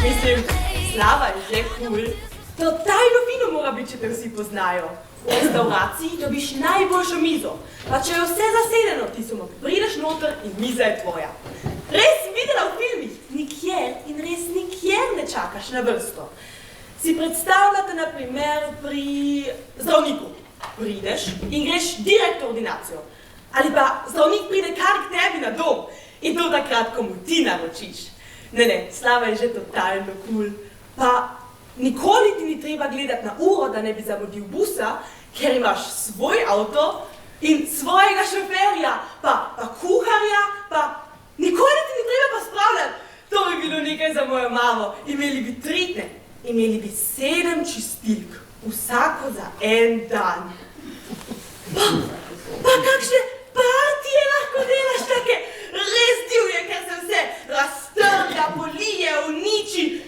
Mislim, Slava je že cool. Totalno fino mora biti, če te vsi poznajo. V restauraciji dobiš najboljšo mizo, pa če je vse zasedeno, ti samo prideš noter in miza je tvoja. Res si videla v filmih, nikjer in res nikjer ne čakaš na vrsto. Si predstavljate na primer pri zdravniku. Prideš in greš direkt v ordinacijo. Ali pa zdravnik pride kar k tebi na dom in to takrat, ko mu ti naročiš. Ne, Slava je že totalno cool. Pa nikoli ti ni treba gledati na uro, da ne bi zamudil busa, ker imaš svoj avto in svojega šoferja, pa kuharja, pa nikoli ti ni treba pa spravljati. To bi bilo nekaj za mojo mamo. Imeli bi 3 imeli bi 7 čistilk, vsako za en dan. Pa kakšne partije lahko delaš take res divje, ker se vse raztrga, polije, uniči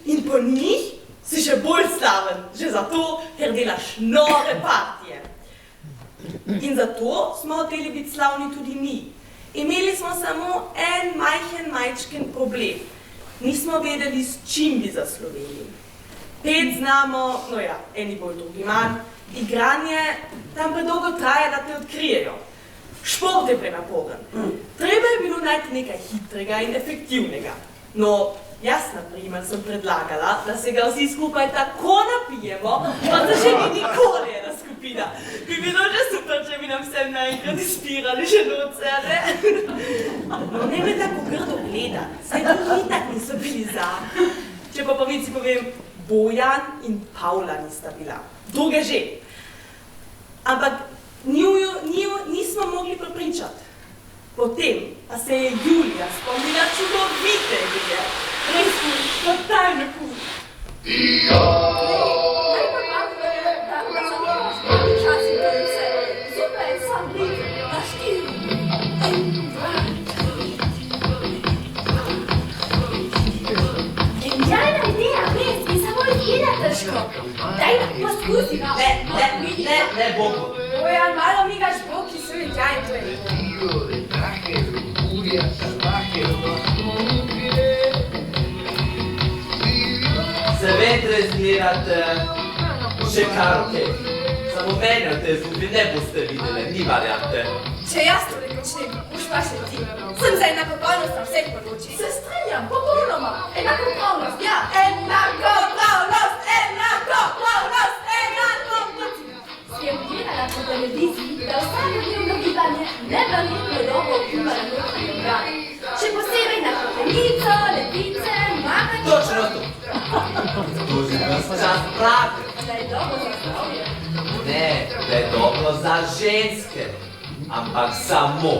in po njih si še bolj slaven, že zato, ker delaš nove partije. In zato smo hoteli biti slavni tudi mi. Imeli smo samo en majčken problem. Nismo vedeli, s čim bi zasloveli. Pet znamo, no ja, eni bolj, drugi manj. Igranje tam predolgo traja, da te odkrijejo. Šport je prenaporen. Treba je bilo najti nekaj hitrega in efektivnega. No, jaz na primer sem predlagala, da se ga vsi skupaj tako napijemo, pa da še ni nikoli ena skupina. Bi bilo že super, če bi nam vsem naenkrat izpirali že noce, ne? No, ne me tako grdo gleda, saj tudi itak niso bili za. Če pa povici povem, Bojan in Pavla nista bila. Druge že. Ampak njiju nismo mogli prepričati. Potem pa se je Julija spomnila čudovite ideje. Res totalno cool. Kaj pa kako je, da zameraš pravi čas in to je vse. Super je sam biti na 4. Genialna ideja, res, mi samo izgleda težko. Daj da poskusi malo. Ne, Bogu. Bojan, malo migaš boki, svoj tja in to je. Se vedre zmerate še kar okej. Samo mene v tej zgubi ne boste videli, ni variante. Če jaz to ne počnem, boš pa še ti. Sem za enakopravnost na vseh področjih. Se strinjam, popolnoma. Enakopravnost, ja. Enakopravnost. Si je gledala po televiziji, da vsakodnevno gibanje neverjetno dobro vpliva na notranje organe. Še posebej na hrbtenico, ledvice, makanje. Točno to. To že ves čas pravi. Da je dobro za zdravje. Ne, da je dobro za ženske. Ampak samo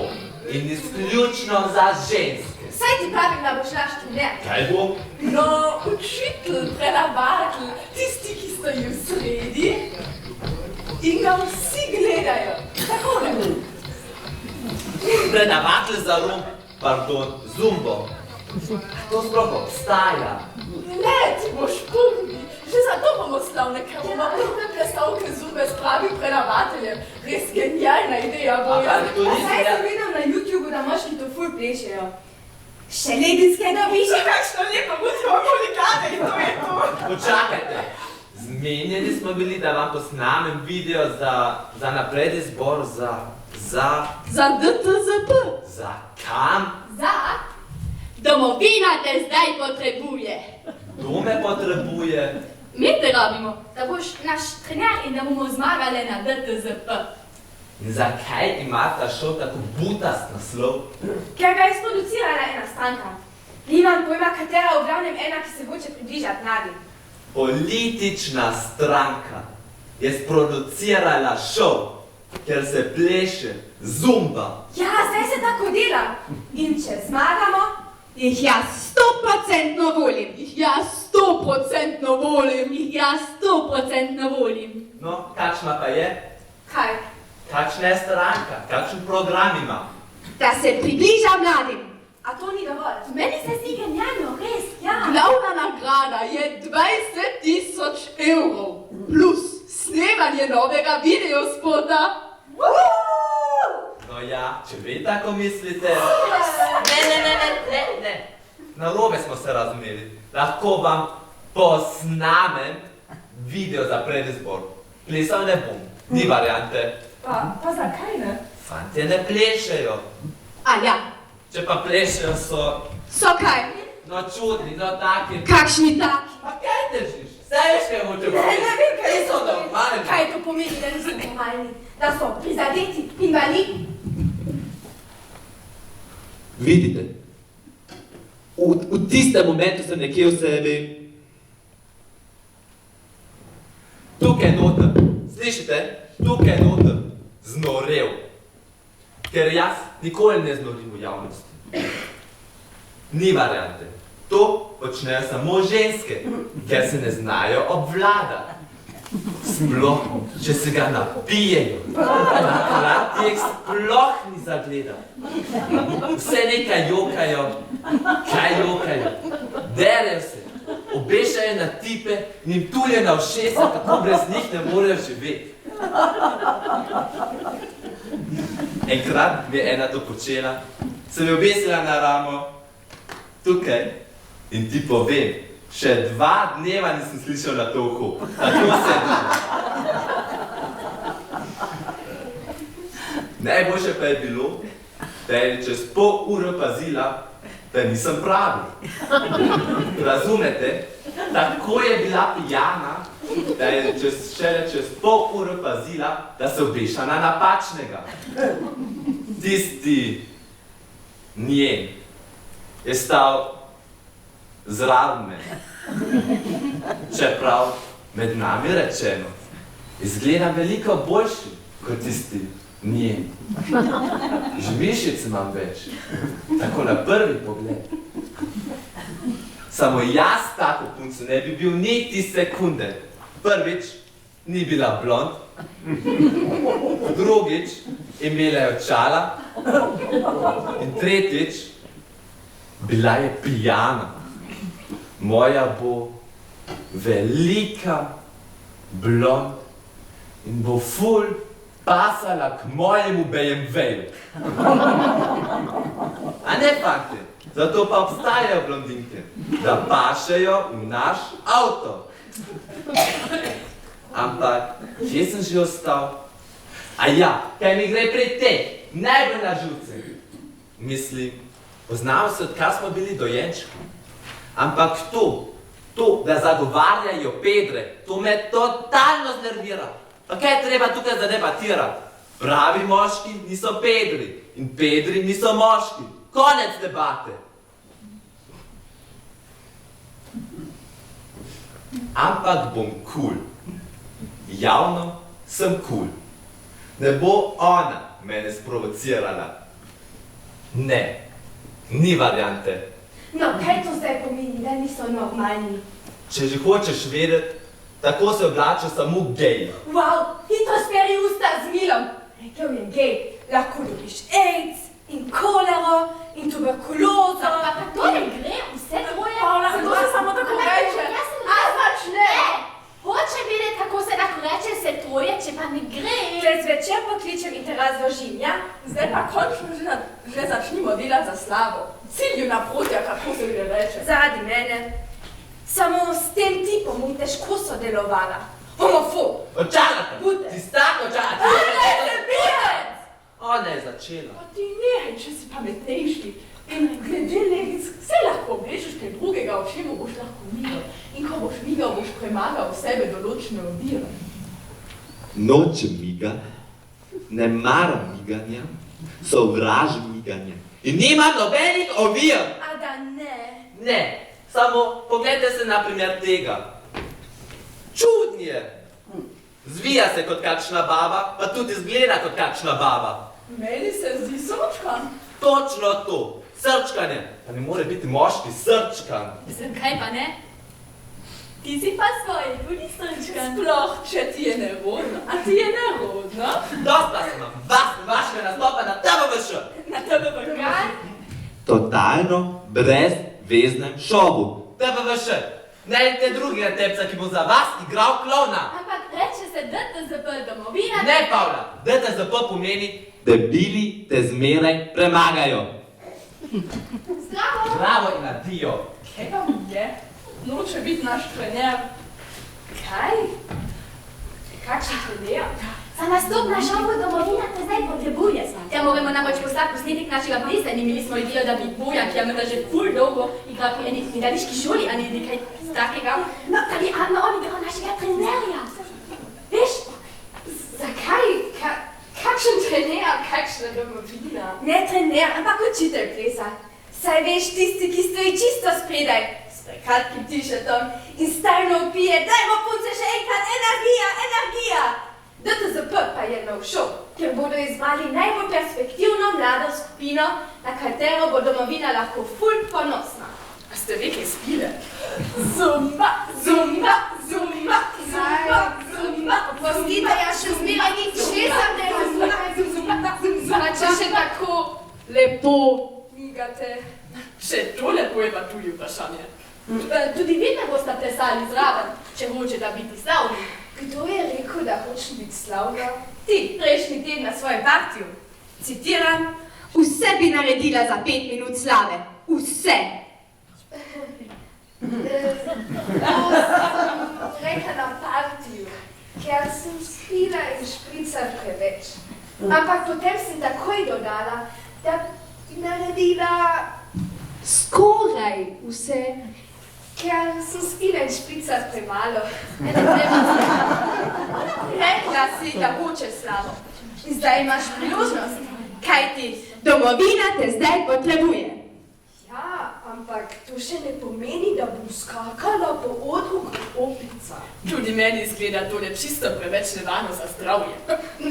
in izključno za ženske. Saj ti pravim, da boš naš trener. Kaj bo? No, učitelj, predavatelj, tisti, ki stoji v sredi in ga vsi gledajo. Tako ne. Predavatelj za zumbo. To sploh obstaja. Ne, ti boš pumni. Že zato bomo slavne, ker bomo prve predstavke zumbe s pravim predavateljem. Res genialna ideja, Bojan. Saj sem videl na YouTubeu, da moški to ful plešejo. Še ledinske dobiš. Kakšno lepo budemo kolikade in to je to. Počakajte. Zmenjeni smo bili, da vam posnamem video za napredni zbor Za DTZP. Za kam? Za? Domovina te zdaj potrebuje. Kdo me potrebuje? Mi te rabimo, da boš naš trener in da bomo zmagali na DTZP. In zakaj ima ta šov tako butast naslov? Ker ga je sproducirala ena stranka. Nimam pojma, katera v glavnem ena, ki se hoče približati mladim. Politična stranka je sproducirala šov, ker se pleše zumba. Ja, zdaj se tako dela. In če zmagamo, Jih jaz 100% volim. Jih jaz 100% volim. Jih jaz 100% volim. No, kakšna pa je? kaj? Kakšna je stranka? Kakšen program ima? Da se približa mladim. A to ni dovolj? Meni se zdi genialno, res, ja. Glavna nagrada je 20.000 evrov plus snemanje novega videospota. No ja, če vi tako mislite... Ne. narobe smo se razumeli. Lahko vam posnamem video za predizbor. Plesal ne bom, ni variante. Pa zakaj ne? Fantje ne plešejo. Anja, Če pa plešejo so kaj? no čudni, no taki. Kakšni taki? Pa kaj držiš? Saj veš, kaj hoče povedati. Ne vem, kaj Niso normalni. Kaj to pomeni, da niso normalni? Da so prizadeti, invalidi? Vidite, v tistem momentu sem nekje v sebi tukaj noter, slišite? Tukaj noter znorel. Ker jaz nikoli ne znorim v javnosti. Ni variante. To počnejo samo ženske, ker se ne znajo obvladati. Sploh, če se ga napijejo. Takrat jih sploh ni zagleda. Vse nekaj jokajo. Kaj jokajo? Derejo se, obešajo na tipe in jim tuje na ušesa, kako brez njih ne morejo živeti. Enkrat mi je ena to počela, sem jo obesila na ramo, tukaj, in ti povem, še 2 dneva nisem slišal na to uho. Tako se je. Najboljše pa je bilo, da je čez pol ure pazila, da nisem pravi. Razumete? Tako je bila pijana, da je šele čez pol ure pazila, da se obeša na napačnega. Tisti njen je stal zraven mene. Čeprav med nami rečeno, izgleda veliko boljši kot tisti njen. Že mišic imam več, tako na prvi pogled. Samo jaz tako punco ne bi bil niti sekunde. Prvič, ni bila blond. Drugič, imela je očala. In tretjič, bila je pijana. Moja bo velika, blond in bo ful pasala k mojemu BMW-ju. A ne, fante? Zato pa obstajajo blondinke, da pašejo v naš avto. Ampak, kje sem že ostal? A ja, kaj mi gre pri teh, najbolj na živce. Mislim, poznamo se, odkar smo bili dojenčki. Ampak to, da zagovarjajo pedre, to me totalno znervira. Pa kaj je treba tukaj zadebatirati? Pravi moški niso pedri in pedri niso moški. Konec debate. Ampak bom cool. Javno sem cool. Ne bo ona mene sprovocirala. Ne, ni variante. No, kaj to zdaj pomeni, da niso normalni? Če že hočeš vedeti, tako se oblačijo samo geji. Wow, hitro speri usta z milom. Rekel je gej, lahko dobiš AIDS in kolero in tuberkulozo. Pa to ne gre, vse tvoje... Paula, to se samo tako reče. A začne! Hoče vedeti, kako se lahko reče vse tvoje, če pa ne gre. Če zvečer pokličem in te razložim, ja? Zdaj pa končno že začnimo delati za slavo. Cilju naprotja, kako se gre reče. Zaradi mene. Samo s tem tipom bom težko sodelovala. Homofob! Očala! Bude. Ti stak očala! Ale, debilec! Ona je začela. Pa ti nehaj, če si pametnejši. In glede legic, vse lahko obležeš kaj drugega, o čemu boš lahko migal. In ko boš migal, boš premagal v sebe določene ovire. Nočem migati, ne maram miganja, sovražim miganja. In nimam nobenih ovir! A da ne. Ne, samo pogledajte se na primer tega. Čuden je. Zvija se kot kakšna baba, pa tudi izgleda kot kakšna baba. Meni se zdi srčkan. Točno to, srčkanje. Pa ne more biti moški srčkan. Zakaj pa ne? Ti si pa svoj, tudi srčkan. Sploh, če ti je nerodno. A ti je nerodno? Dosta sem vam, vašega nastopa na TVŠ. Na tebe pa kaj? Totalno brezveznem šovu. TVŠ. Najdite drugega tepca, ki bo za vas igral klovna. Ampak reče se DTZP domovina... Ne, Pavla, DTZP pomeni, debili te zmeraj premagajo. Zdravo! Bravo in addio. Kega mi je? Noče biti naš trener. Kaj? Kakšen trener? Za nastopna šovu domovina te zdaj potrebuje. Ja moramo namreč poslati posnetek našega plesa in imeli smo idejo, da bi Bojan, ki je menda že ful dolgo igra pri eni gledališki šoli, a ne nekaj takega. No, da bi on igral našega trenerja. Veš? Zakaj? Kakšen trener? Kakšna domovina? Ne trener, ampak učitelj plesa. Saj veš, tisti, ki stoji čisto spredaj, s prekratkim tišetom in stalno pije, dajmo punce še enkrat, energija, energija! DTZP pa je nov šov, kjer bodo izbrali najbolj perspektivno mlado skupino, na katero bo domovina lahko ful ponosna. A ste ve, kaj spile? Zumba, zumba, zumba, zumba, zumba. Postite, ja še zmeraj nič česar ne razumem. Če še tako lepo migate. Še to lepo je pa tudi vprašanje. Tudi vi ne boste plesali zraven, če hočete biti slavni. Kdo je rekel, da hočem biti slavna? Ti, prejšnji teden na svojem partiju. Citiram, vse bi naredila za 5 minut slave. Vse. Rekla na partiju, ker sem spila in špricar preveč. Ampak potem sem takoj dodala, da bi naredila skoraj vse, ker sem spila in špricar premalo. Rekla si, da hoče slavo. In zdaj imaš priložnost, kaj ti domovina te zdaj potrebuje. Ja, ampak to še ne pomeni, da bom skakala po odru kot opica. Tudi meni izgleda tole čisto preveč nevarno za zdravje.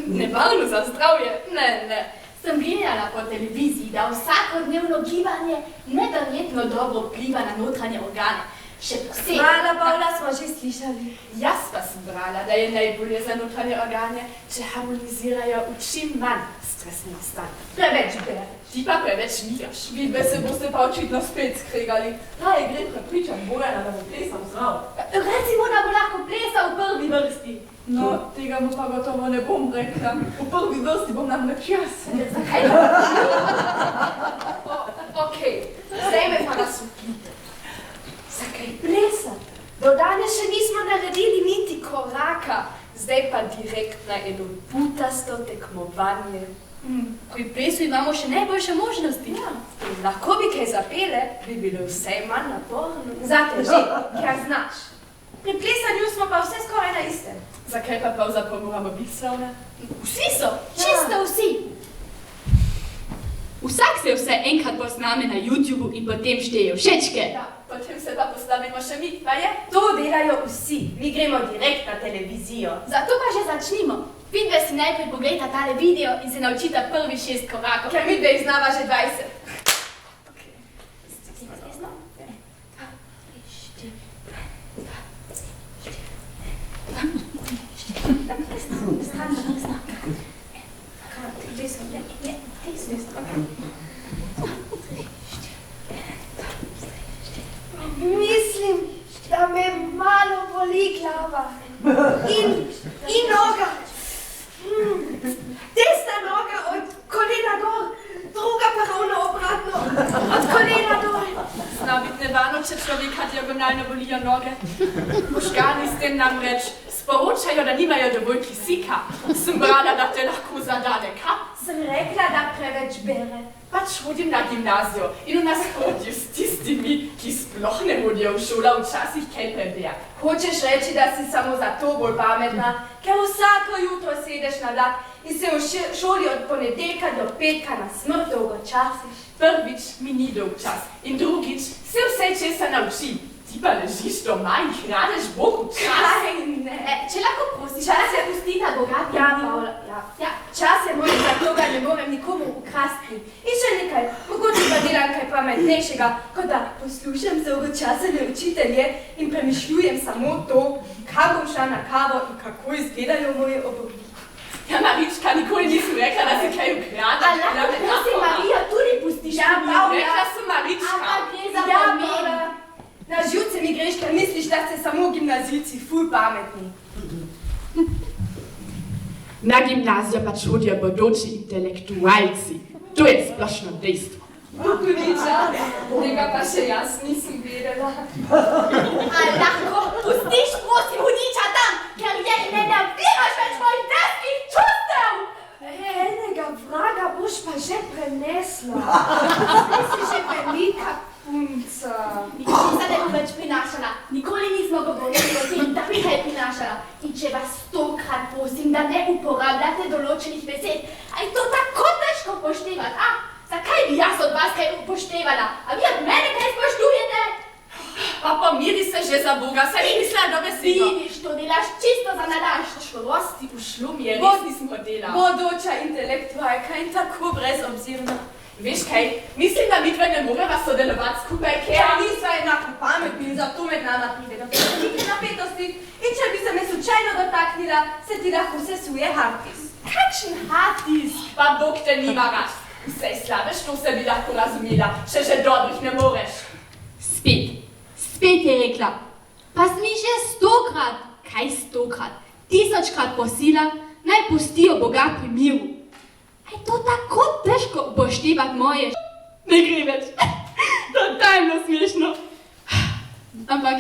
Nevarno za zdravje? Ne. Sem gledala po televiziji, da vsakodnevno gibanje neverjetno dobro vpliva na notranje organe. Še posebej. Mala Paula smo že slišali. Jaz pa sem brala, da je najbolje za notranje organe, če harmonizirajo v čim manj stresnem stanju. Preveč bere. Ti pa preveč migaš. Vidve se boste pa očitno spet skregali. Raje gre prepričan Bojana, da bo plesal zdrav. Recimo, da bo lahko plesal v prvi vrsti. No, tega mu pa gotovo ne bom rekla. V prvi vrsti bom namreč jaz. Zakaj? Okej, zdaj me pa nasupite. Zakaj plesati? Do danes še nismo naredili niti koraka. Zdaj pa direkt na eno butasto tekmovanje. Pri plesu imamo še najboljše možnosti. Ja, lahko bi kaj zapele, bi bilo vse manj naporno. Zate že, ker znaš. Pri plesanju smo pa vse skoraj na istem. Zakaj pa pravzaprav moramo biti slavne? Vsi so, čisto vsi. Vsak se vse enkrat posname na YouTubeu in potem šteje všečke. Ja, potem se pa postavimo še mi, pa je? To delajo vsi. Mi gremo direkt na televizijo. Zato pa že začnimo. Vidve si najprej pogledata tale video in se naučita prvi 6 korakov. Ker mi dve znava že 20. Mislim, da me malo boli glava in noga. Desna noga od kolena gor, druga pa ravno obratno, od kolena dol. Zna biti nevarno, če človeka diagonalno bolijo noge. Možgani s tem namreč sporočajo, da nimajo dovolj kisika. Sem brala, da te lahko zadane kap. Sem rekla, da preveč bere. Pač hodim na gimnazijo in v nasprotju s tistimi, ki sploh ne hodijo v šolo, včasih kaj prebeja. Hočeš reči, da si samo zato bolj pametna, ker vsako jutro sedeš na vlak in se v šoli od ponedeljka do petka na smrt dolgočasiš. Prvič mi ni dolgčas in drugič se vse česa naučim. Ti pa ležiš doma in kradeš Bogu čas. Kaj ne? Če lahko prosiš, Čas je- pustita bogati. Ja, Paula, ja. Čas je moj, zato ga ne morem nikomu ukrasti. In še nekaj, mogoče pa delam kaj pametnejšega, kot da poslušam dolgočasene učitelje in premišljujem samo to, kam bom šla na kavo in kako izgledajo moje obrvi. Ja, Marička, nikoli nisem rekla, da si kaj ukradeš. A lahko prosim Marijo tudi pustiš. Ja, Paula. Rekla sem Marička. Ampak gre za Ja, pomen. Paula. Na živce mi greš, ker misliš, da ste samo gimnazijci ful pametni. Na gimnazijo pač hodijo bodoči intelektualci. To je splošno dejstvo. Hudiča, tega pa še jaz nisem vedela. A lahko pustiš, prosim, hudiča tam, ker je ne nabiraš več mojih deskih čustev! Enega vraga boš pa že prenesla. Ti si že velika punca. Nikoli se ne bom več prinašala. Nikoli nismo govorili o tem, da bi kaj prinašala. In če vas 100-krat prosim, da ne uporabljate določenih besed, a je to tako težko upoštevati, a? Zakaj bi jaz od vas kaj upoštevala? A vi od mene kaj spoštujete? Pa pomiri se že za Boga, se ni mislila do beseda. Vidiš, to delaš čisto za nalašč. Prosti, ušlo mi je, res nisem hodila. Bodoča intelektualka in tako brezobzirna. Veš kaj, mislim, da midve ne moreva sodelovati skupaj, Ker nisva enako pametni in zato med nama pride do velike napetosti in če bi se me slučajno dotaknila, se ti lahko sesuje harddisk. Kakšen harddisk? Pa Bog te nima rad. Vse slabe, što se bi lahko razumela, še že dobrih ne moreš. Spet je rekla. Pa si mi že 100-krat, kaj 100-krat, 1000-krat posila, naj pustijo Boga pri miru. A je to tako težko upoštevati moje Ne gre več. Totalno smešno. Ampak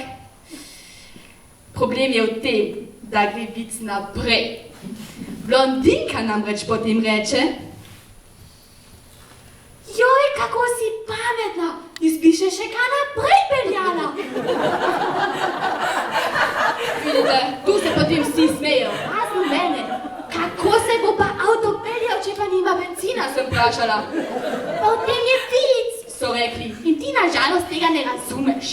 problem je v tem, da gre vic naprej. Blondinka namreč potem reče: Joj, kako si pametna, ti bi še kaj naprej peljala. Vidite, tu se potem vsi smejejo, razen mene. Kako se bo pa avto peljal, če pa nima benzina, sem vprašala. Potem je vic, so rekli, in ti na žalost tega ne razumeš.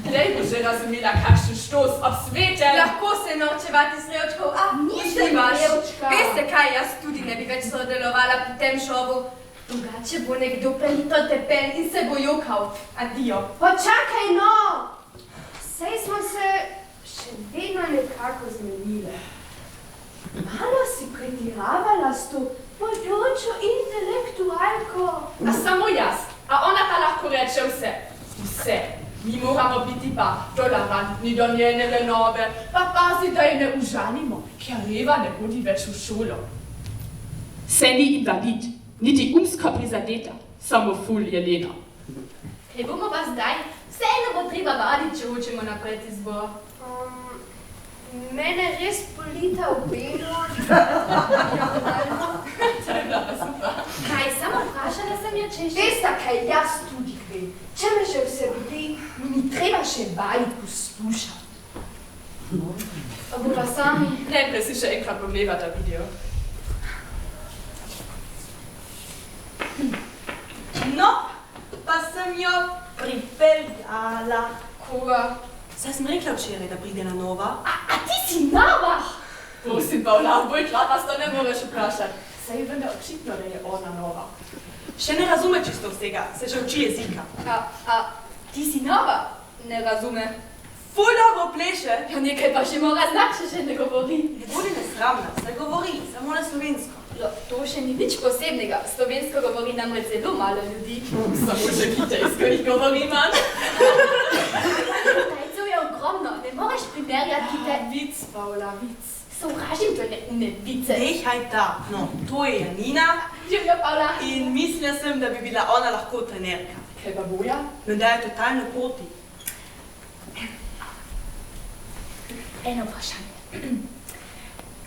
Glej bo že razumela, kakšen štos ob svete. Lahko se norčevati srečkov, a Nisem srečka. Veste kaj, jaz tudi ne bi več sodelovala pri tem šovu. Drugače bo nekdo pelito tepen in se bo jokal. Adijo. Počakaj no! Sej smo se še vedno nekako zmenile. Malo si pretiravala s to bodočo intelektualko. A samo jaz, a ona pa lahko reče vse. Vse. Mi moramo biti pa tolerantni do njene lenobe, pa pazi, da je ne užalimo, ker Eva ne hodi več v šolo. Se ni invalid, niti umsko prizadeta, samo ful Jelena. Kaj bomo pa zdaj? Vseeno bo treba vaditi, če hočemo naprej izbor. Mene res polita v belo. Kaj, samo vprašala sem jo, če še... Veste kaj, jaz tudi vem. Če me že vse vidi, mi ni treba še vajit poslušati. Pa bo pa sami. Najprej si še enkrat pogledata video. No, pa sem jo pripeljala. Koga? Saj sem rekla včeraj, da pride na nova. A ti si nova? Prosim, Pavla, bolj vas to ne moreš vprašati. Saj je vendar očitno, da je ona nova. Še ne razume čisto vsega, se že uči jezika. Ti si nova? Ne razume. Ful dobro pleše. Ja, nekaj pa že mora znati, če še ne govori. Ne bodi nesramna, saj govori, samo na slovensko. To še ni nič posebnega. Slovensko govori namreč zelo malo ljudi. Samo že kitejsko jih govori manj. Tajcev je ogromno, ne moreš primerjati kite. Vic, Pavla, vic. Sovražim to ne vice. Nehaj ta. No, to je Janina Živjo, Pavla. in mislila sem, da bi bila ona lahko trenerka. Kaj pa boja? Menda je totalno proti. Eno vprašanje.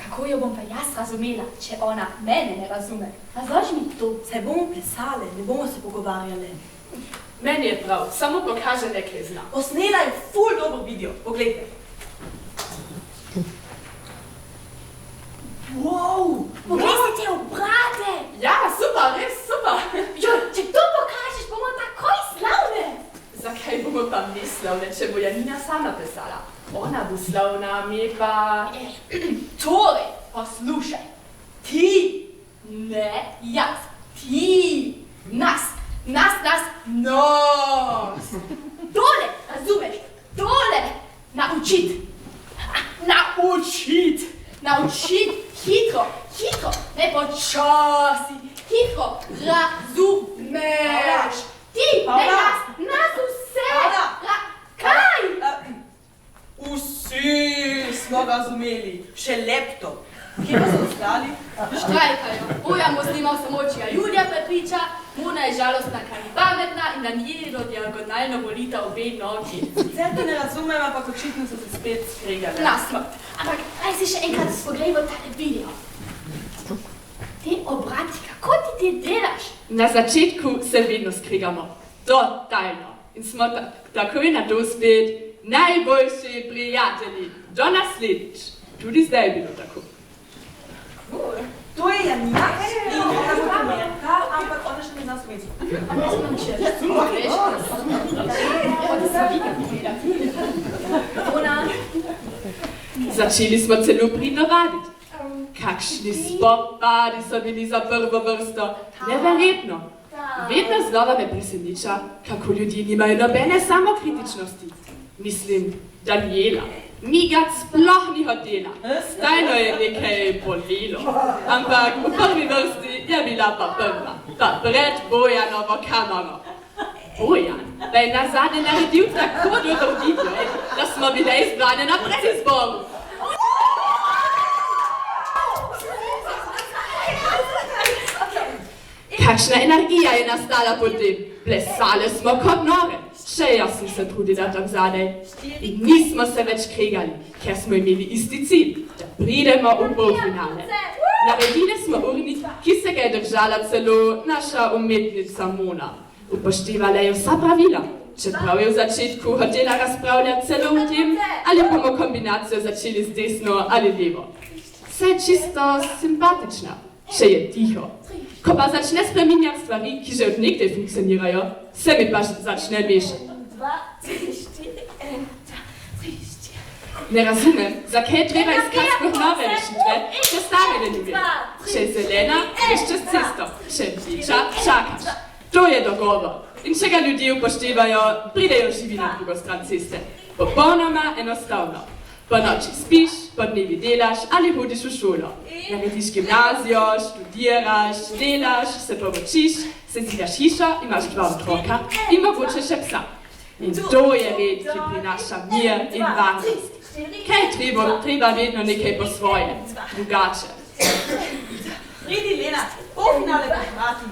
Kako jo bom pa jaz razumela, če ona mene ne razume? Razloži mi to. Saj bomo plesale, ne bomo se pogovarjale. Meni je prav, samo pokaže nekaj zna. Posnela je ful dobro video, poglejte. Wow! Poglej si te obrate! Ja, super, res super. Jo, če to pokažeš, bomo takoj slavne! Zakaj bomo pa mi slavne, če bo Janina sama plesala? Ona bo slavna, mi pa... Torej, poslušaj. Ti, ne jaz. Ti, nas, nos. Tole, razumeš? Tole, naučit. Hitro, ne počasi. Hitro, razumeš. Ti, ne jaz, nas vse. Kaj? Vsi smo razumeli, še laptop. Kje pa so ostali? Štrajkajo. Boja muslimov samočija Julija prepriča, Ona je žalostna, kar je pametna in na njeno diagonalno volita obe nogi. Sicer ne razumem, ampak očitno so se spet skregali. Nasmo. Ampak aj si še enkrat spogledal tale video. Te obrati, kako ti te delaš? Na začetku se vedno skregamo. Totalno. In smo takoj na to spet najboljši prijatelji. Do naslednjič. Tudi zdaj je bilo tako. To je Janina in ona bo Amerika, ampak ona še ne zna slovensko. Začeli smo celo pridno vaditi. Kakšni spopadi so bili za prvo vrsto. Neverjetno. Vedno znova me preseneča, kako ljudje nimajo nobene samokritičnosti. Mislim, Daniela. Migat sploh ni hotela. Stajno je nekaj bolelo. Ampak v prvi vrsti je bila pa prva. Pa pred Bojanovo kamero. Bojan pa je nazadnje naredil tako dobro video, da smo bile izbrane na predizboru. Kakšna energija je nastala potem. Plesale smo kot nore. Še jaz sem se trudila tam zadaj. In nismo se več kregali, ker smo imeli isti cilj, da pridemo v polfinale. Naredili smo urnik, ki se ga je držala celo naša umetnica Mona. Upoštevala je vsa pravila, čeprav je v začetku hotela razpravljati celo o tem, ali bomo kombinacijo začeli z desno ali levo. Vse je čisto simpatična, če je tiho. Ko pa začne spreminjati stvari, ki že od nekdaj funkcionirajo, se mi pa začne mešati. Ne razumem, zakaj je treba iskati sploh nove rešitve, če stare ne ljubi. Če je zelena, greš čez cesto, če je rdeča, čakaš. To je dogovor. In če ga ljudje upoštevajo, pridejo živi na drugo stran ceste. Popolnoma enostavno. Po noči spiš, po dnevi delaš ali hodiš v šolo. Narediš gimnazijo, študiraš, delaš, se poročiš, se zidaš hišo, imaš 2 otroka in mogoče še psa. In to je red, ki prinaša mir in varnost. Kaj je treba vedno nekaj po svoje, drugače. Pridi, Lena, polfinale pa vrati.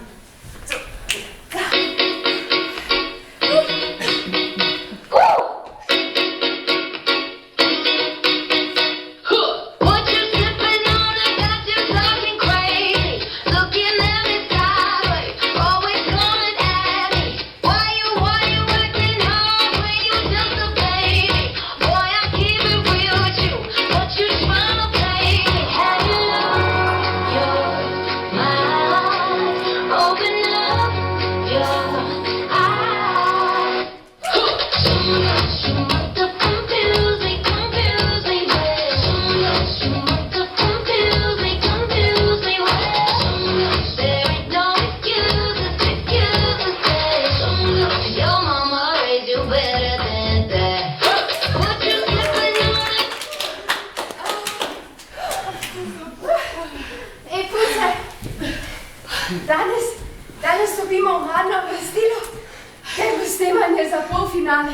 Danes dobimo uradno obvestilo, da je gostovanje za polfinale.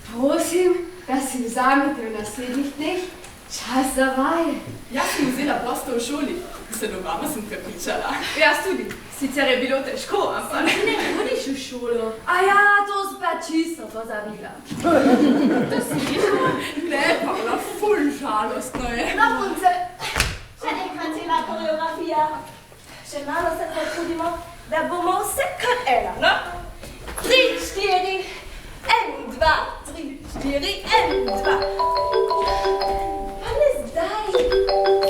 Prosim, da si vzamete v naslednjih dneh čas za vaje. Jaz sem vzela posto v šoli, se do vama sem prepričala. Jaz tudi. Sicer je bilo težko, ampak... Ti ne hodiš v šolo. A ja, to spa čisto pozabila. To si videla? Ne, pa bila ful žalostno je. No, punce, še enkrat cela koreografija. Še malo se potrudimo, da bomo vse kar ena, no? 3, 4, 1, 2, 3, 4, 1, 2. Pa ne zdaj.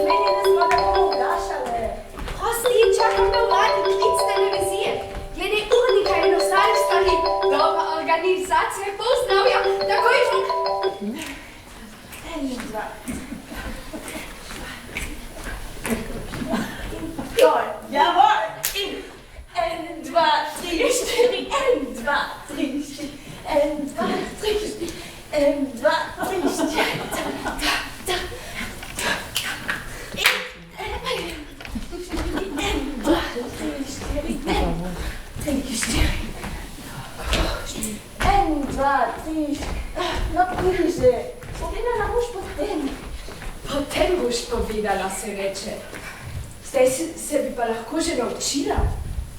Zmenjene smo, da bomo vprašale. Prosti, čakam na uradni klic televizije. Glede urnika in ostalih stvari, dobra organizacija pozdravlja, takoj to. 1, 2. Dol. Jawohl! 1, 2, 3, 4, 1, 2, 3, 4, 1, 2, 3, 4, 1, 2, 3, 4, no bliže. Povedala boš potem. Potem boš povedala, se reče. Zdaj se bi pa lahko že naučila.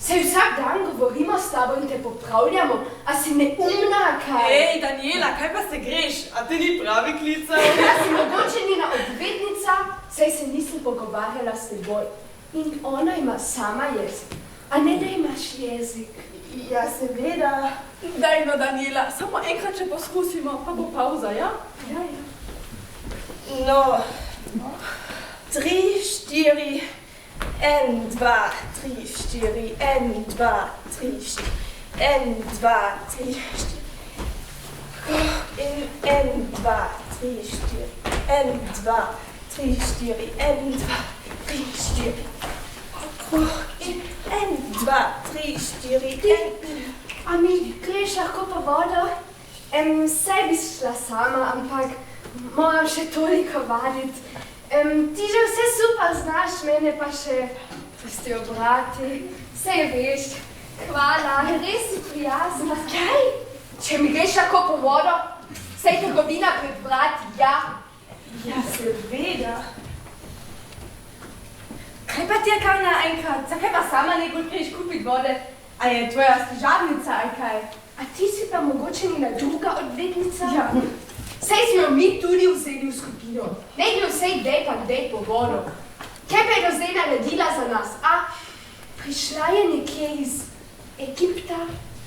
Saj vsak dan govorimo s tabo in te popravljamo, a si neumna, kaj? Ej, Daniela, kaj pa se greš? A ti ni pravi klical? Ja si mogoče njena odvetnica, saj se nisem pogovarjala s teboj. In ona ima sama jezik, a ne da imaš jezik. Ja, seveda. Daj no, Daniela, samo enkrat še poskusimo, pa bo pauza, ja? Ja, ja. No, 3, 4, 1, 2, 3, 4, 1, 2, 3, 4, 1, 2, 3, 4. In 1, 2, 3, 4, 1, 2, 3, 4, 1, 2, 3, 4. In 1, 2, 3, 4, 1. A mi greš lahko po vodo? Saj bi šla sama, ampak moram še toliko vaditi. Ti že vse super znaš, mene pa še tisti obrati. Saj veš, hvala, res si prijazna. Kaj? Če mi greš lahko po vodo? Saj trgovina pred vrati, ja. Ja, seveda. Kaj pa ti je kar naenkrat? Zakaj pa sama ne greš kupiti vode? A je tvoja služabnica ali kaj? A ti si pa mogoče njena druga odvetnica? Ja. Saj smo mi tudi vzeli v skupino. Ne gre vsej dej pa kdej po vodo. Kaj pa je do zdaj naredila za nas, a? Prišla je nekje iz Egipta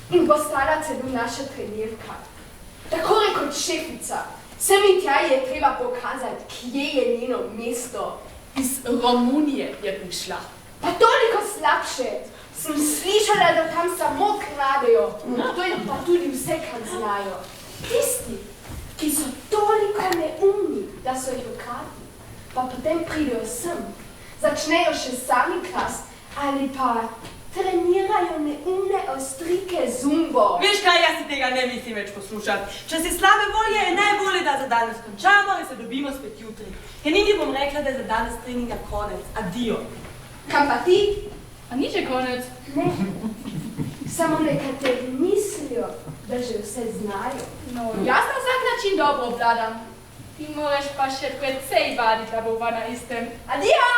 in postala celo naša trenirka. Tako rekoč šefica. Sem in tja je treba pokazati, kje je njeno mesto. Iz Romunije je prišla. Pa toliko slabše. Sem slišala, da tam samo kradejo. To je pa tudi vse, kar znajo. Tisti, ki so toliko neumni, da so jih ukradli, pa potem pridejo sem, začnejo še sami krasti ali pa trenirajo neumne ostrike zumbo. Veš kaj, jaz si tega ne mislim več poslušati. Če si slabe volje, je najbolje, da za danes končamo in se dobimo spet jutri. Ker niti bom rekla, da je za danes treninga konec. Adio. Kam pa ti? A ni že konec? Ne. Samo nekateri mislijo, da že vse znajo. No, jaz na vsak način dobro obvladam. Ti moraš pa še precej vaditi, da bova na istem. Adia!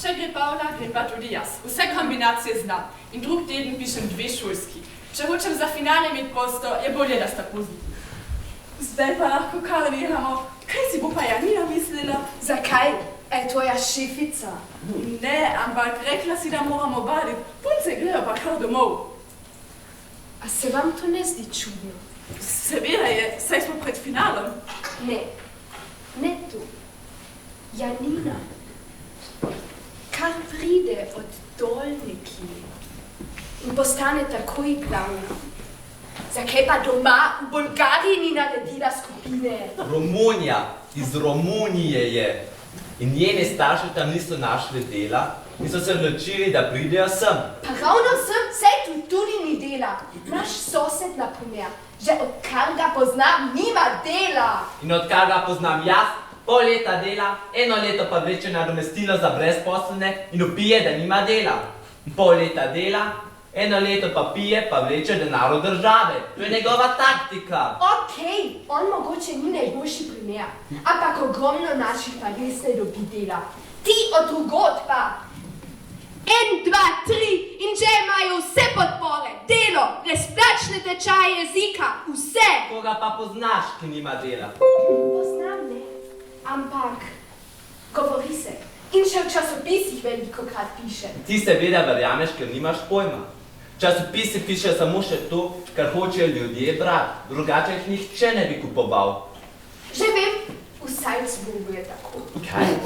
Če gre Pavla, gre pa tudi jaz. Vse kombinacije znam. In drug teden pišem 2 šolski. Če hočem za finale imeti posto, je bolje, da sta pozni. Zdaj pa lahko kar nehamo. Kaj si bo pa Janina mislila? Zakaj? Tvoja šefica. Ne, ampak rekla si, da moramo vaditi. Punce grejo pa kar domov. A se vam to ne zdi čudno? Seveda je, saj smo pred finalom. Ne, ne tu. Janina, kar pride od dolniki in postane takoj glavna. Zakaj pa doma v Bolgariji ni naredila skupine? Romunija, iz Romunije je. In njeni starši tam niso našli dela in so se odločili, da pridejo sem. Pa ravno sem, saj tu tudi ni dela. Naš sosed, na primer, že odkar ga poznam, nima dela. In odkar ga poznam jaz, pol leta dela, 1 leto pa vreče nadomestilo za brezposelne in vpije, da nima dela. Pol leta dela, 1 leto pa pije, pa vreče denar od države. To je njegova taktika. Okej, on mogoče ni najboljši primer, ampak ogromno naših pa res ne dobi dela. Ti od drugod pa. 1, 2, 3 in že imajo vse podpore, delo, brezplačne tečaje jezika, vse. Koga pa poznaš, ki nima dela? Poznam ne, ampak govori se. In še v časopisih velikokrat piše. Ti seveda verjameš, ker nimaš pojma. Časopisi pišejo samo še to, kar hočejo ljudje brati, drugače jih nihče ne bi kupoval. Že vem, v Salzburgu je tako. Kaj?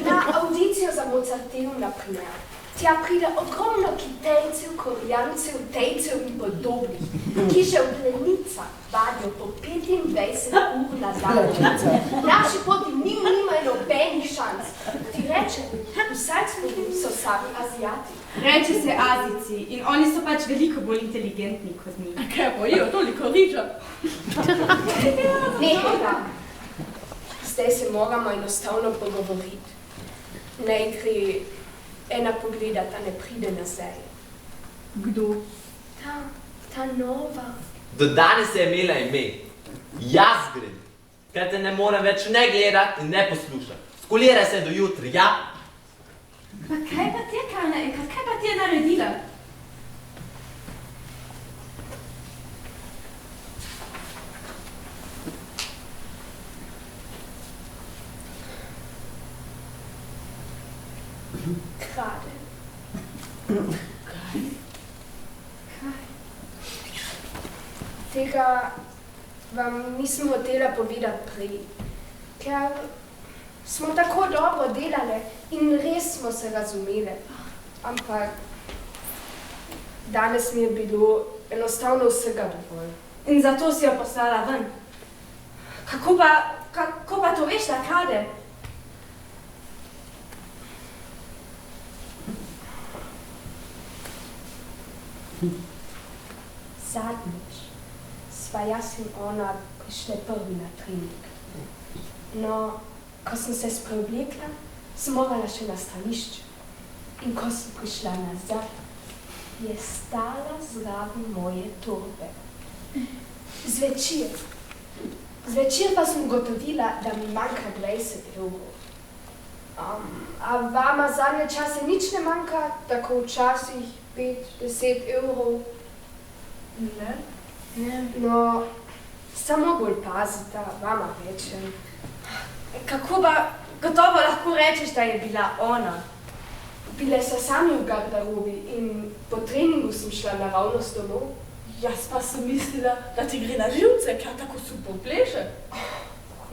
Na audicijo za Mozarteum, na primer. Tja pride ogromno Kitajcev, Korejancev, Tejcev in podobnih, ki že v plenicah vadijo po 25 ur na dan. Naši poti nimajo nobenih šans. Ti reče, v Salzburgu so sami Azijati. Reče se Azijci in oni so pač veliko bolj inteligentni kot mi. Ker pojejo toliko riža. Nehajte. Zdaj se moramo enostavno pogovoriti. Naj gre ena pogledata, ne pride nazaj. Kdo? Ta nova. Do danes je imela ime. Jaz grem, ker te ne morem več ne gledati in ne poslušati. Skoliraj se do jutri, ja? Pa kaj pa ti je kar naenkrat? Kaj pa ti je naredila? Krade. Tega vam nisem hotela povedati prej, ker smo tako dobro delale in res smo se razumele. Ampak danes mi je bilo enostavno vsega dovolj. In zato si jo poslala ven. Kako pa to veš, da krade? Zadnjič sva jaz in ona prišle prvi na trening. No, ko sem se spreoblekla, sem morala še na stranišče. In ko sem prišla nazaj, je stala zraven moje torbe. Zvečer pa sem ugotovila, da mi manjka 20 evrov. A vama zadnje čase nič ne manjka, tako včasih 5-10 evrov? Ne. No, samo bolj pazite, vama rečem. Kako pa gotovo lahko rečeš, da je bila ona? Bile so sami v garderobi in po treningu sem šla naravnost domov. Jaz pa sem mislila, da ti gre na živce, ker tako super pleše.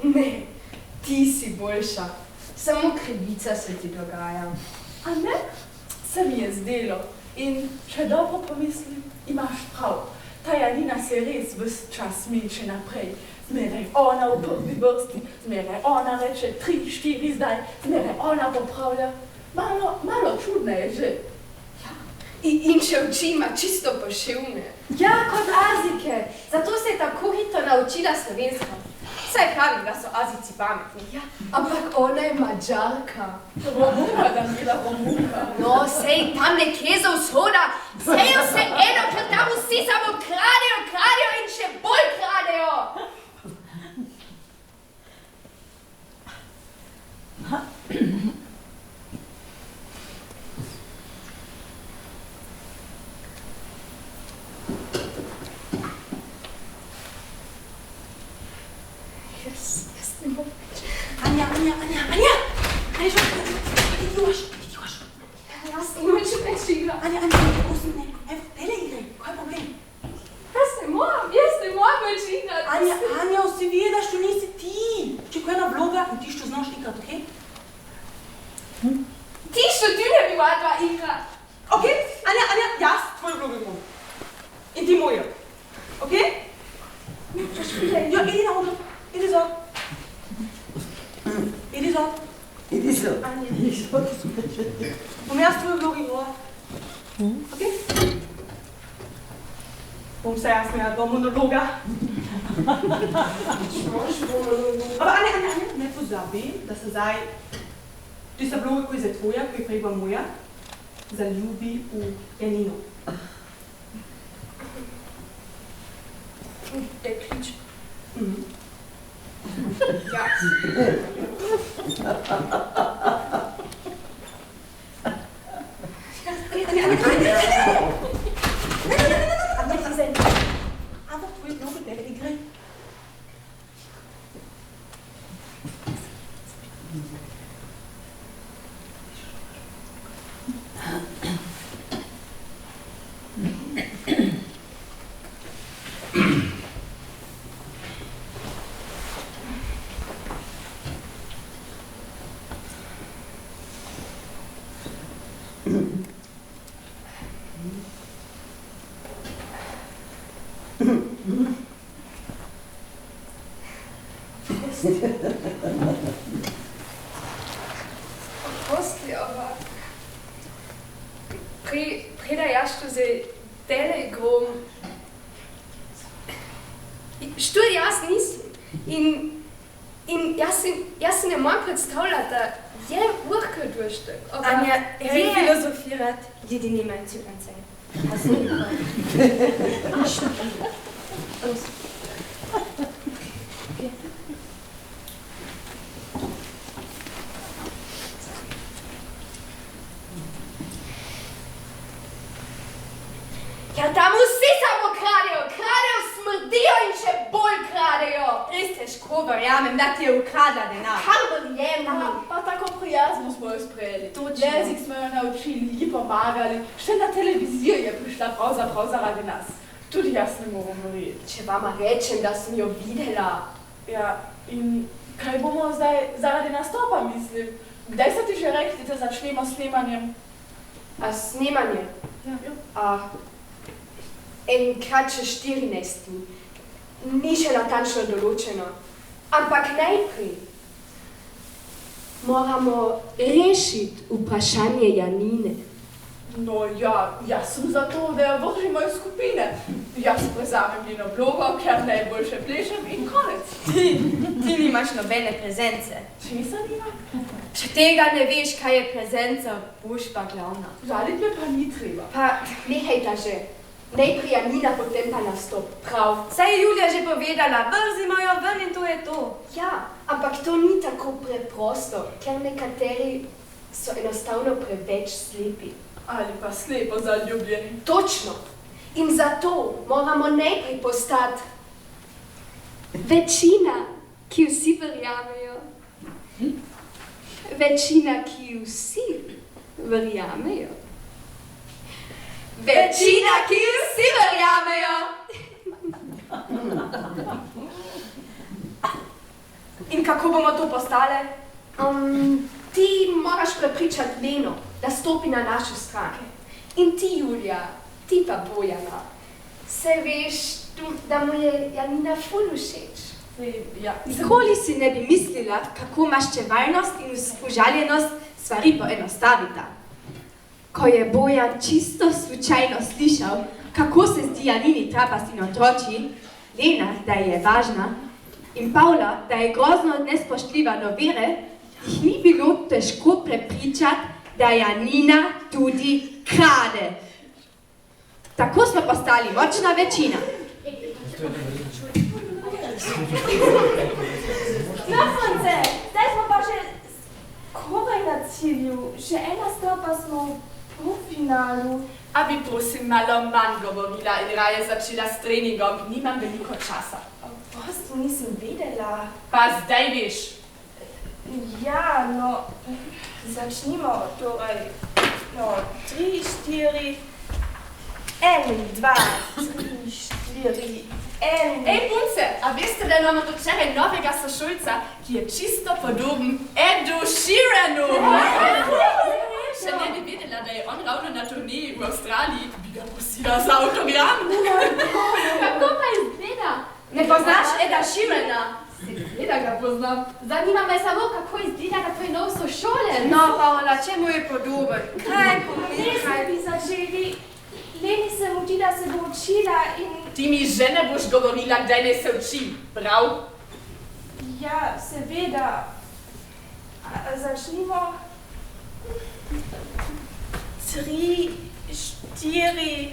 Ne, ti si boljša. Samo krivica se ti dogaja. A ne? Se mi je zdelo. In če dobro pomislim, imaš prav. Ta Janina se res ves čas meče naprej. Zmeraj ona v prvi vrsti, zmeraj ona reče 3-4 zdaj, zmeraj ona popravlja. Malo čudno je že. In še oči ima čisto poševne. Ja, kot Azike. Zato se je tako hitro naučila slovensko. Saj pravi, da so Azici pametni. Ja, ampak ona je Mađarka. Romunka, da mi da Romunka. No, sej tam nekje za vzhoda, sej je vse eno, ker tam vsi samo kradejo in še bolj kradejo. Anja, što ti imaš? Jaz nimam še več igra. Anja, evo, tele igraj, kaj je problem? Jaz ne moram več igrati. Anja, vsi vije, da što nisi ti. Če ko je ena vloga in ti što znaš igrati, okej? Ti što ti ne bi vadva igrati. Okej, Anja, jaz tvojo vlogo igram. In ti mojo. Okej? Ja, idi na odlo, idi zor. Idi zor. Anja. Bom jaz tvojo vlogo igrala. Okej? Bom se jaz imela dva monologa. Ampak Anja, ne pozabi, da se zdaj tista vloga, ko je zdaj tvoja, ko je prej bila moja, zaljubi v Janino. Deklič. Ja. Ampak tvoje vloge tega igre. Oprosti, ampak preda jaz što zdaj tele igrom, što jaz nisem. In jaz se ne moram predstavljati, da je urka durchstück. Anja, filozofirati, ljudi nimajo cipence. Ja, tam vsi samo kradejo, smrdijo in še bolj kradejo. Res težko. težko verjamem, da ti je ukradla denar. Kar verjemem. Pa tako prijazno smo jo sprejeli. Točno. Jezik smo jo naučili, ji pomagali. Še na televizijo je prišla pravzaprav zaradi nas. Tudi jaz ne moram verjeti. Če vama rečem, da sem jo videla. Ja, in kaj bomo zdaj zaradi nastopa, mislim? Kdaj so ti že rekli, da začnemo s snemanjem? A snemanje? Ja. Enkrat še 14 dni. Ni še natančno določeno. Ampak najprej moramo rešiti vprašanje Janine. No ja, jaz sem za to, da jo vržimo iz skupine. Jaz prezamem njeno vlogo, ker najboljše plešem in konec. Ti nimaš nobene prezence. Česa nima? Če tega ne veš, kaj je prezenca, boš pa glavna. Žaliti me pa ni treba. Pa nehajta že. Najprej Janina, potem pa nastop. Prav. Saj je Julija že povedala, vrzimo jo ven in to je to. Ja, ampak to ni tako preprosto, ker nekateri so enostavno preveč slepi. Ali pa slepo zaljubljeni. Točno. In zato moramo najprej postati večina, ki vsi verjamejo. Večina, ki vsi verjamejo. Večina, ki vsi verjamejo. In kako bomo to postale? Ti moraš prepričati Leno, da stopi na našo stran. In ti, Julija, ti pa Bojana. Se veš, da mu je Janina ful všeč. Ja. Nikoli si ne bi mislila, kako maščevalnost in užaljenost stvari poenostavita. Ko je Bojan čisto slučajno slišal, kako se zdi Janini trapast in otroči, Lena, da je važna, in Pavla, da je grozno nespoštljiva do vere, jih ni bilo težko prepričati, da Janina tudi krade. Tako smo postali močna večina. Na konce, zdaj smo pa že skoraj na cilju. Še ena stopa smo v finalu. A bi prosim malo manj govorila in raje začela s treningom, nimam veliko časa. Prosto nisem vedela. Pa zdaj veš. Ja, no, začnimo torej. No, 3, 4, 1, 2, 3, 4, 1. Ej, punce, a veste, da imamo do včeraj novega sošolca, ki je čisto podoben Edu Sheeranu? Še ne bi vedela, da je on ravno na turneji v Avstraliji, bi ga prosila za avtogram. Kako pa izgleda? Ne poznaš Eda Sheerana? Seveda ga poznam. Zanima me samo, kako izgleda na tvoj nov sošolec. No, Paola, čemu je podoben? Kaj pomeni? Res bi začeli. Leni se mudi, da se bo učila in... Ti mi že ne boš govorila, kdaj naj se učim, prav? Ja, seveda. Začnimo. 3, 4,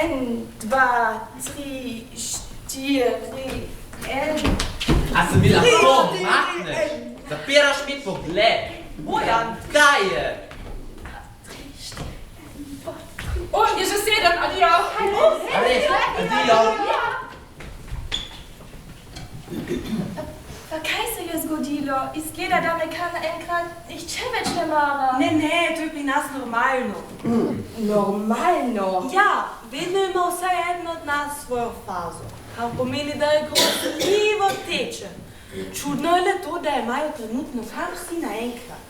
1, 2, 3, 4, 1. A se mi lahko makneš? Zapiraš mi pogled. Bojan, kaj je? O, je že 7, adijo. Res, adijo. Pa kaj se je zgodilo? Izgleda, da me kar naenkrat nihče več ne mara. Ne, to je pri nas normalno. Normalno. Ja, vedno ima vsaj eden od nas svojo fazo, kar pomeni, da je grozljivo tečen. Čudno je le to, da imajo trenutno kar vsi naenkrat.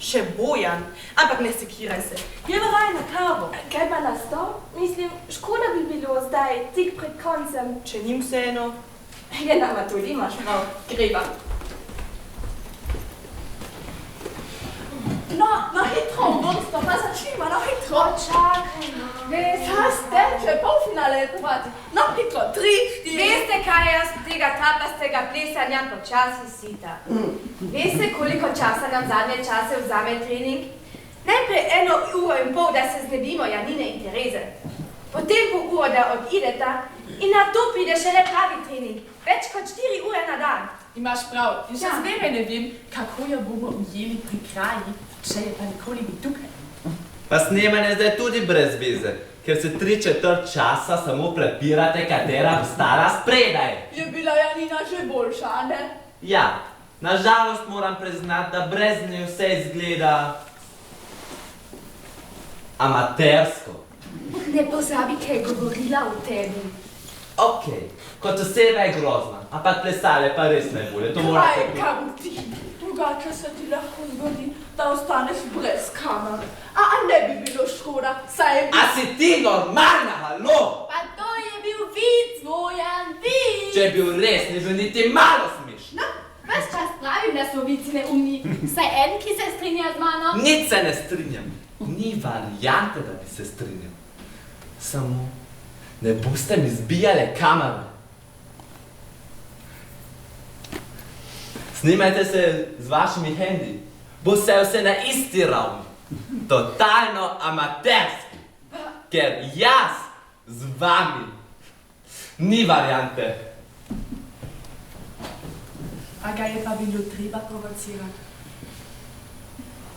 Še Bojan, ampak ne sekiraj se, je raje na kavo. Kaj pa nastop? Mislim, škoda bi bilo zdaj, tik pred koncem. Če njim vseeno. Je nama tudi, imaš prav. Greva. No, hitro, vrsto, pa začnimo, no hitro. Čakaj, no. Veš, teče, polfinale je povati. No, hitro, 3, 4. Veste, kaj jaz tega trapastega plesanja počasi sita? Veste, koliko časa nam zadnje čase vzame trening? Najprej 1,5 ure, da se znebimo Janine in Tereze. Potem pol uro, da odideta in na to pride šele pravi trening. Več kot 4 ure na dan. Imaš prav, in še zmeraj ne vem, kako jo bomo ujeli pri kraji, če je pa nikoli ni tukaj. Pa snemanje je zdaj tudi brez veze, ker se 3/4 časa samo prepirate, katera bo stala spredaj. Je bila Janina že boljša, a ne? Ja, nažalost moram priznati, da brez nje vse izgleda amatersko. Ne pozabi, kaj je govorila o tebi. Ok, kot oseba je grozna, ampak plesale pa res najbolje, to morate Kaj, kam ti? Drugače se ti lahko zgodi, da ostaneš brez kamer. A ne bi bilo škoda, saj je A si ti normalna, halo? Pa to je bil vic, Bojan, vic! Če je bil res, ni bil niti malo smešno. No, ves čas pravim, da so vici neumni. Saj en, ki se strinja z mano. Nič se ne strinjam. Ni variante, da bi se strinjal. Samo ne boste mi zbijale kamere. Snimajte se z vašimi hendi. Bo vse na isti ravni. Totalno amaterski. Ker jaz z vami ni variante. A ga je pa bilo treba provocirati.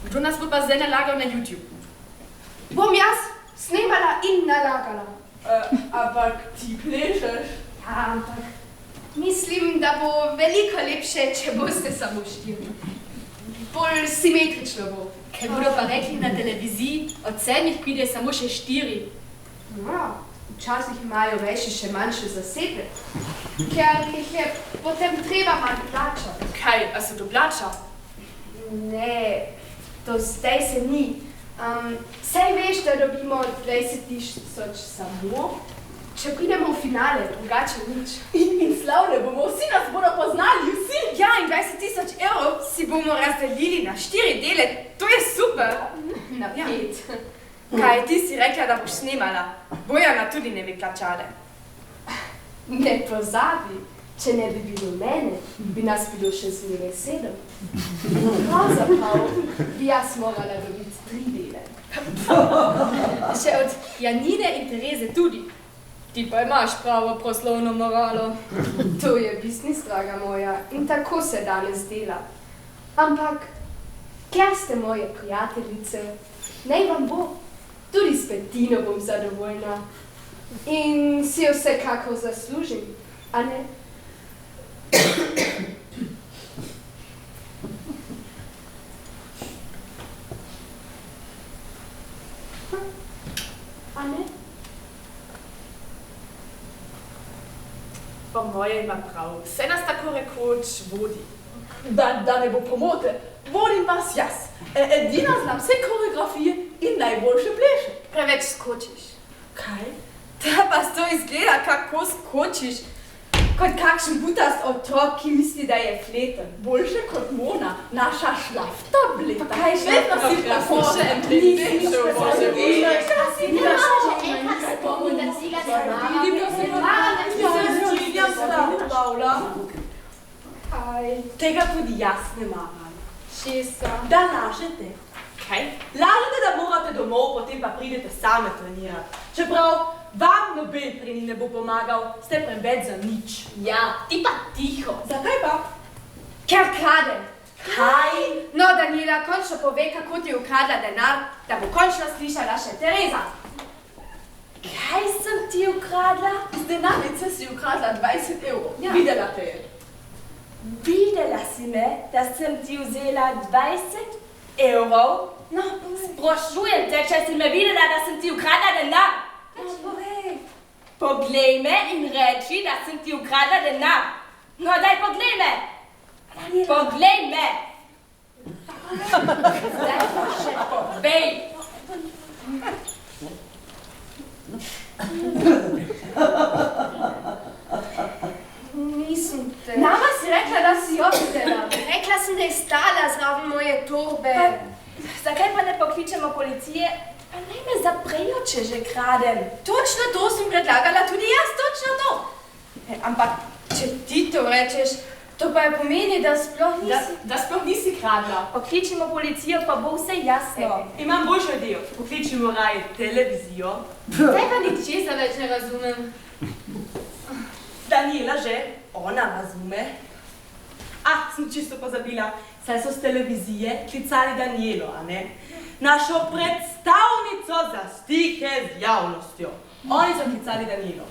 Kdo nas bo pa zdaj nalagal na YouTube? Bom jaz snemala in nalagala. Ampak ti plešeš. Ja, ampak mislim, da bo veliko lepše, če boste samo 4. Bolj simetrično bo. Ker bodo pa rekli na televiziji, od 7 pride samo še 4. Ja, včasih imajo veši še manjše zasebe. Ker jih je potem treba manj plačati. Kaj, a se to plača? Ne, to zdaj se ni. Saj veš, da dobimo 20.000 samo, če pridemo v finale, drugače nič. In slavne bomo, vsi nas bodo poznali, vsi. Ja, in 20.000 evrov si bomo razdelili na 4 dele, to je super. Na 5. Kaj, ti si rekla, da boš snemala? Bojana tudi ne bi plačale. Ne pozabi, če ne bi bilo mene, bi nas bilo še zmeraj 7. Pravzaprav bi jaz morala dobiti 3 dele. Še od Janine in Tereze tudi. Ti pa imaš pravo poslovno moralo. To je biznis, draga moja, in tako se danes dela. Ampak, ker ste moje prijateljice, naj vam bo, tudi s 5 bom zadovoljna. In si jo vsekakor zaslužim, a ne? A ne? Po moje ima prav, vse nas tako rekoč vodi. Da ne bo pomote, vodim vas jaz. Edina znam vse koreografije in najboljše pleše. Preveč skočiš. Kaj? Da pa to izgleda, kako skočiš. Kot kakšen butast otrok, ki misli, da je fleten. Boljše kot Mona, naša šlaftableta. Pa kaj še? Vedno si tako še en Nisi še bože. Tega tudi jaz ne maram. Česa? Da lažete. Kaj? Lažete, da morate domov, potem pa pridete same trenirati. Čeprav vam noben trening ne bo pomagal, ste preveč za nič. Ja, ti pa tiho. Zakaj pa? Ker kradem. Kaj? No, Daniela, končno pove, kako ti je ukradla denar, da bo končno slišala še Tereza. Kaj sem ti ukradla? Z denarnice si ukradla 20 evrov. Ja. Videla te je. Videla si me, da sem ti vzela 20 evrov? No, Sprašujem te, če si me videla, da sem ti ukradla denar. Poglej me in reči, da sem ti ukradla denar. No, daj, poglej me. Poglej me. Zdaj pa še povej. nisem te. Nama si rekla, da si jo videla. Rekla sem, da je stala zraven moje torbe. Zakaj pa ne pokličemo policije? Pa naj me zaprejo, če že kradem. Točno to sem predlagala, tudi jaz, točno to. Ampak, če ti to rečeš, to pa je pomeni, da sploh nisi. Da sploh nisi kradla. Pokličimo policijo, pa bo vse jasno. Imam boljšo idejo. Pokličimo raje televizijo. Zdaj pa ničesar več ne razumem. Daniela že, ona razume. Sem čisto pozabila, saj so z televizije klicali Danielo, a ne? Našo predstavljamo. predstavnico za stike z javnostjo. Oni so klicali Danilo.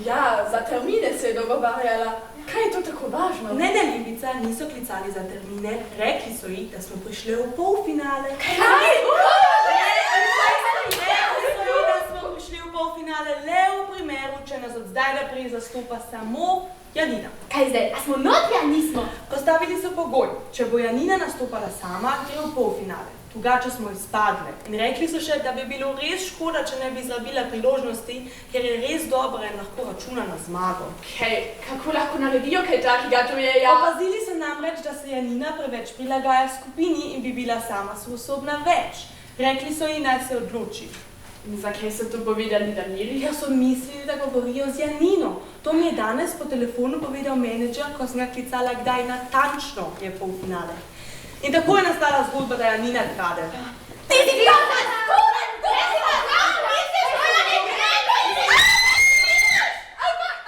Ja, za termine se je dogovarjala. Kaj je to tako važno? Ne, Ljubica, niso klicali za termine. Rekli so ji, da smo prišli v polfinale. Kaj? Le v primeru, če nas od zdaj naprej zastopa samo Janina. Kaj zdaj, a smo notri, a nismo? Postavili so pogoj, če bo Janina nastopala sama, gre v polfinale. Drugače smo izpadle. In rekli so še, da bi bilo res škoda, če ne bi izrabila priložnosti, ker je res dobra in lahko računa na zmago. Kaj, kako lahko naredijo kaj takega, to je ja? Opazili so namreč, da se Janina preveč prilagaja skupini in bi bila sama sposobna več. Rekli so ji, naj se odloči. In zakaj so to povedali Danili? Ker so mislili, da govorijo z Janino. To mi je danes po telefonu povedal menedžer, ko sem ga klicala, kdaj natančno je polfinale. In tako je nastala zgodba, da Janina krade. Ti si idiota!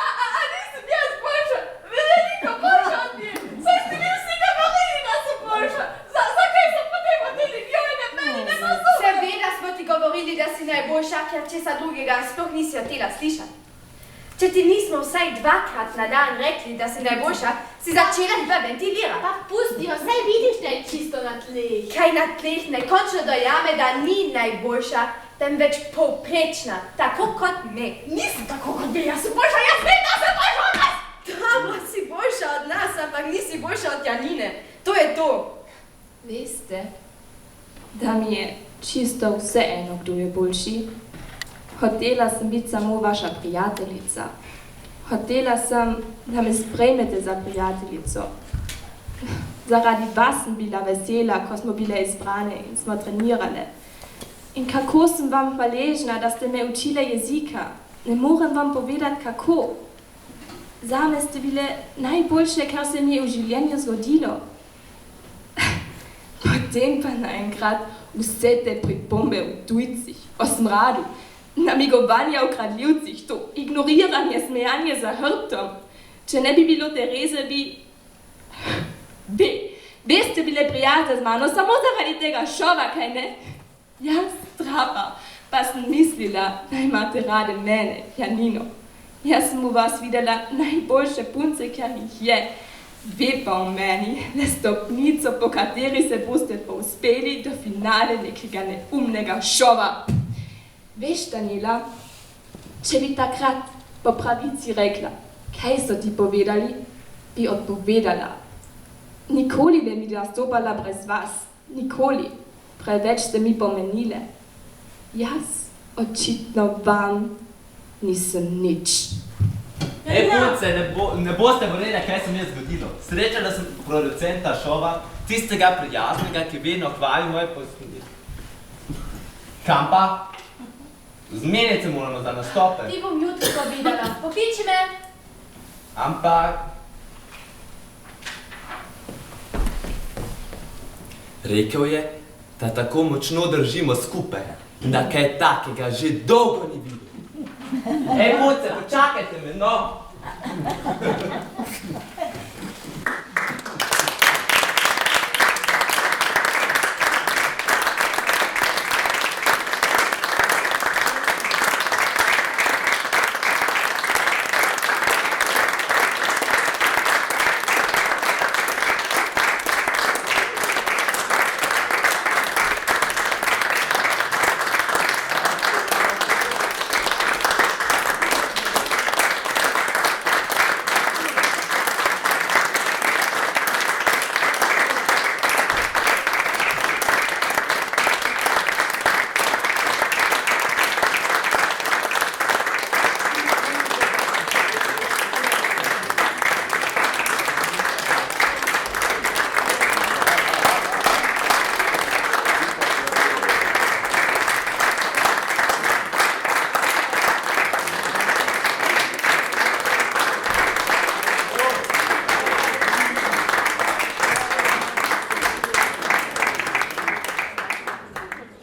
A nisem jaz boljša? Veliko boljša od njih! Saj ste vi vsi govorili, da sem boljša! Zakaj so potem vodili njojne meni, ne so so? Seveda smo ti govorili, da si najboljša, ker česa drugega sploh nisi hotela slišati. Če ti nismo vsaj dvakrat na dan rekli, da si najboljša, si začela hiperventilirati. Pa pusti jo, saj vidiš, da je čisto na tleh. Kaj na tleh? Naj končno dojame, da ni najboljša, temveč povprečna, tako kot me. Nisem tako kot vi, jaz sem boljša, jaz vem, da sem boljša od nas! Dobro, si boljša od nas, ampak nisi boljša od Janine. To je to. Veste, da mi je čisto vseeno, kdo je boljši. Hotela sem biti samo vaša prijateljica. Hotela sem, da me sprejmete za prijateljico. Zaradi vas sem bila vesela, ko smo bile izbrane in smo trenirale. In kako sem vam hvaležna, da ste me učile jezika. Ne morem vam povedati, kako. Zame ste bile najboljše, kar se mi je v življenju zgodilo. Potem pa naenkrat vse te pripombe v tujcih, o smradu, namigovanja o kradljivcih, to ignoriranje, smejanje za hrbtom. Če ne bi bilo Tereze, bi ste bile prijatelje z mano samo zaradi tega šova, kaj ne? Jaz strapa, pa sem mislila, da imate rade mene, Janino. Jaz sem v vas videla najboljše punce, kar jih je. Ve pa o meni, le stopnico, po kateri se boste povzpeli do finale nekega neumnega šova. Veš, Danila, če bi takrat po pravici rekla, kaj so ti povedali, bi odpovedala. Nikoli ne bi nastopala brez vas, nikoli. Preveč ste mi pomenile. Jaz očitno vam nisem nič. Ej, punce, ne boste verjeli, kaj se mi je zgodilo. Srečala sem producenta šova, tistega prijaznega, ki vedno hvali moje poslušanje. Kam pa? Zmeniti se moramo za nastope. Ti bom jutri povedala. Pokliči me. Ampak... Rekel je, da tako močno držimo skupaj, da kaj takega že dolgo ni videl. Ej, punce, počakajte me, no!